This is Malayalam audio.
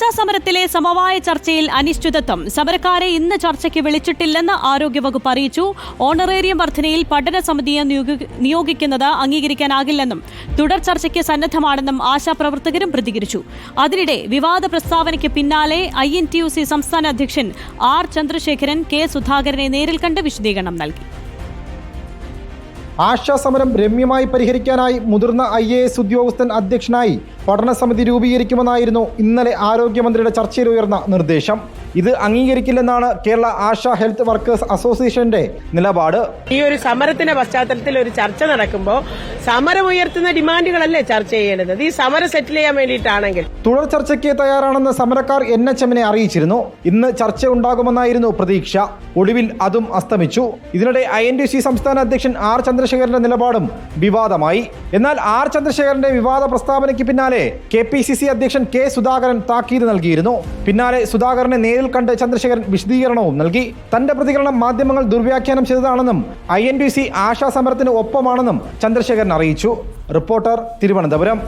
ആശാസമരത്തിലെ സമവായ ചർച്ചയിൽ അനിശ്ചിതത്വം. സമരക്കാരെ ഇന്ന് ചർച്ചയ്ക്ക് വിളിച്ചിട്ടില്ലെന്ന് ആരോഗ്യവകുപ്പ് അറിയിച്ചു. ഓണറേറിയം വർധനയിൽ പഠന സമിതിയെ നിയോഗിക്കുന്നത് അംഗീകരിക്കാനാകില്ലെന്നും തുടർ ചർച്ചയ്ക്ക് സന്നദ്ധമാണെന്നും ആശാപ്രവർത്തകരും പ്രതികരിച്ചു. അതിനിടെ വിവാദ പ്രസ്താവനയ്ക്ക് പിന്നാലെ INTUC സംസ്ഥാന അധ്യക്ഷൻ R ചന്ദ്രശേഖരൻ K സുധാകരനെ നേരിൽ കണ്ട് വിശദീകരണം നൽകി. ആശാസമരം രമ്യമായി പരിഹരിക്കാനായി മുതിർന്ന IAS ഉദ്യോഗസ്ഥൻ അധ്യക്ഷനായി പഠനസമിതി രൂപീകരിക്കുമെന്നായിരുന്നു ഇന്നലെ ആരോഗ്യമന്ത്രിയുടെ ചർച്ചയിൽ ഉയർന്ന നിർദ്ദേശം. ഇത് അംഗീകരിക്കില്ലെന്നാണ് കേരള ആശാ ഹെൽത്ത് വർക്കേഴ്സ് അസോസിയേഷന്റെ നിലപാട്. ഈ ഒരു സമരത്തിന്റെ പശ്ചാത്തലത്തിൽ ഒരു ചർച്ച നടക്കുമ്പോൾ സമരം ഉയർത്തുന്ന ഡിമാൻഡുകളല്ലേ ചർച്ച ചെയ്യേണ്ടത്? ഈ സമരം സെറ്റിൽ ചെയ്യാൻ വേണ്ടിയിട്ടാണെങ്കിൽ തുടർ ചർച്ചയ്ക്ക് തയ്യാറാണെന്ന് സമരക്കാർ NHMനെ അറിയിച്ചിരുന്നു. ഇന്ന് ചർച്ച ഉണ്ടാകുമെന്നായിരുന്നു പ്രതീക്ഷ. ഒടുവിൽ അതും അസ്തമിച്ചു. ഇതിനിടെ INTUC സംസ്ഥാന അധ്യക്ഷൻ R ചന്ദ്രശേഖരന്റെ നിലപാടും വിവാദമായി. എന്നാൽ R ചന്ദ്രശേഖരന്റെ വിവാദ പ്രസ്താവനയ്ക്ക് പിന്നാലെ KPCC അധ്യക്ഷൻ K സുധാകരൻ താക്കീത് നൽകിയിരുന്നു. പിന്നാലെ സുധാകരനെ നേരിൽ കണ്ട് ചന്ദ്രശേഖരൻ വിശദീകരണവും നൽകി. തന്റെ പ്രതികരണം മാധ്യമങ്ങൾ ദുർവ്യാഖ്യാനം ചെയ്തതാണെന്നും INTUC ആശാ സമരത്തിന് ഒപ്പമാണെന്നും ചന്ദ്രശേഖരൻ അറിയിച്ചു. റിപ്പോർട്ടർ, തിരുവനന്തപുരം.